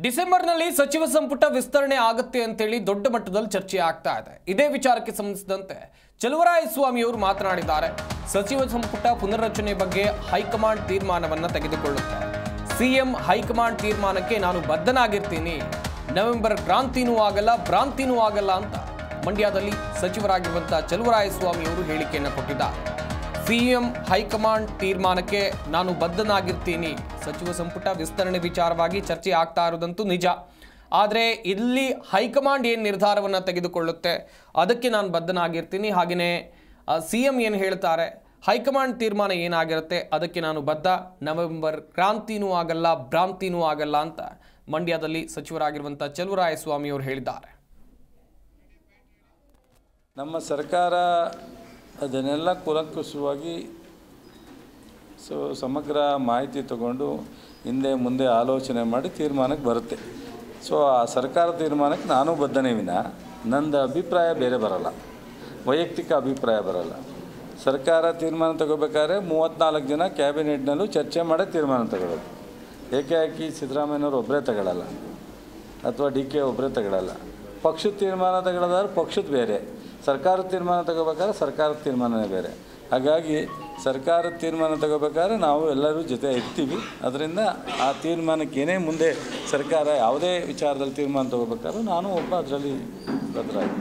ಡಿಸೆಂಬರ್ನಲ್ಲಿ ಸಚಿವ ಸಂಪುಟ ವಿಸ್ತರಣೆ ಆಗುತ್ತೆ ಅಂತೇಳಿ ದೊಡ್ಡ ಮಟ್ಟದಲ್ಲಿ ಚರ್ಚೆ ಆಗ್ತಾ ಇದೆ. ಇದೇ ವಿಚಾರಕ್ಕೆ ಸಂಬಂಧಿಸಿದಂತೆ ಚಲುವರಾಯಸ್ವಾಮಿ ಅವರು ಮಾತನಾಡಿದ್ದಾರೆ. ಸಚಿವ ಸಂಪುಟ ಪುನರ್ರಚನೆ ಬಗ್ಗೆ ಹೈಕಮಾಂಡ್ ತೀರ್ಮಾನವನ್ನು ತೆಗೆದುಕೊಳ್ಳುತ್ತೆ. ಸಿಎಂ ಹೈಕಮಾಂಡ್ ತೀರ್ಮಾನಕ್ಕೆ ನಾನು ಬದ್ಧನಾಗಿರ್ತೀನಿ. ನವೆಂಬರ್ ಕ್ರಾಂತಿನೂ ಆಗಲ್ಲ, ಭ್ರಾಂತಿನೂ ಆಗಲ್ಲ ಅಂತ ಮಂಡ್ಯದಲ್ಲಿ ಸಚಿವರಾಗಿರುವಂತಹ ಚಲುವರಾಯಸ್ವಾಮಿ ಅವರು ಹೇಳಿಕೆಯನ್ನು ಕೊಟ್ಟಿದ್ದಾರೆ. ಸಿಎಂ ಹೈಕಮಾಂಡ್ ತೀರ್ಮಾನಕ್ಕೆ ನಾನು ಬದ್ಧನಾಗಿರ್ತೀನಿ. ಸಚಿವ ಸಂಪುಟ ವಿಸ್ತರಣೆ ವಿಚಾರವಾಗಿ ಚರ್ಚೆ ಆಗ್ತಾ ಇರೋದಂತೂ ನಿಜ. ಆದರೆ ಇಲ್ಲಿ ಹೈಕಮಾಂಡ್ ಏನು ನಿರ್ಧಾರವನ್ನು ತೆಗೆದುಕೊಳ್ಳುತ್ತೆ ಅದಕ್ಕೆ ನಾನು ಬದ್ಧನಾಗಿರ್ತೀನಿ. ಹಾಗೆಯೇ ಸಿಎಂ ಏನು ಹೇಳ್ತಾರೆ, ಹೈಕಮಾಂಡ್ ತೀರ್ಮಾನ ಏನಾಗಿರುತ್ತೆ ಅದಕ್ಕೆ ನಾನು ಬದ್ಧ. ನವೆಂಬರ್ ಕ್ರಾಂತಿನೂ ಆಗಲ್ಲ, ಭ್ರಾಂತಿನೂ ಆಗಲ್ಲ ಅಂತ ಮಂಡ್ಯದಲ್ಲಿ ಸಚಿವರಾಗಿರುವಂಥ ಚಲುವರಾಯಸ್ವಾಮಿ ಅವರು ಹೇಳಿದ್ದಾರೆ. ನಮ್ಮ ಸರ್ಕಾರ ಅದನ್ನೆಲ್ಲ ಕೂಲಂಕುಷವಾಗಿ ಸಮಗ್ರ ಮಾಹಿತಿ ತಗೊಂಡು ಹಿಂದೆ ಮುಂದೆ ಆಲೋಚನೆ ಮಾಡಿ ತೀರ್ಮಾನಕ್ಕೆ ಬರುತ್ತೆ. ಆ ಸರ್ಕಾರ ತೀರ್ಮಾನಕ್ಕೆ ನಾನು ಬದ್ಧನೇ ವಿನ ನಂದು ಅಭಿಪ್ರಾಯ ಬೇರೆ ಬರಲ್ಲ, ವೈಯಕ್ತಿಕ ಅಭಿಪ್ರಾಯ ಬರಲ್ಲ. ಸರ್ಕಾರ ತೀರ್ಮಾನ ತಗೋಬೇಕಾದ್ರೆ 34 ಜನ ಕ್ಯಾಬಿನೆಟ್ನಲ್ಲೂ ಚರ್ಚೆ ಮಾಡೇ ತೀರ್ಮಾನ ತಗೊಳ್ಳೋದು. ಏಕಾಏಕಿ ಸಿದ್ದರಾಮಯ್ಯನವರು ಒಬ್ಬರೇ ತಗೊಳ್ಳಲ್ಲ, ಅಥವಾ DK ಒಬ್ಬರೇ ತಗೊಳ್ಳಲ್ಲ. ಪಕ್ಷದ ತೀರ್ಮಾನ ತಗೊಳ್ಳೋದಾದ್ರೆ ಪಕ್ಷದ ಬೇರೆ, ಸರ್ಕಾರದ ತೀರ್ಮಾನ ತಗೋಬೇಕಾದ್ರೆ ಸರ್ಕಾರದ ತೀರ್ಮಾನವೇ ಬೇರೆ. ಹಾಗಾಗಿ ಸರ್ಕಾರದ ತೀರ್ಮಾನ ತಗೋಬೇಕಾದ್ರೆ ನಾವು ಎಲ್ಲರೂ ಜೊತೆ ಇರ್ತೀವಿ. ಅದರಿಂದ ಆ ತೀರ್ಮಾನಕ್ಕೆ ಏನೇ ಮುಂದೆ ಸರ್ಕಾರ ಯಾವುದೇ ವಿಚಾರದಲ್ಲಿ ತೀರ್ಮಾನ ತಗೋಬೇಕಾದ್ರೂ ನಾನು ಒಬ್ಬ ಅದರಲ್ಲಿ ಬದ್ಧರಾಗಿ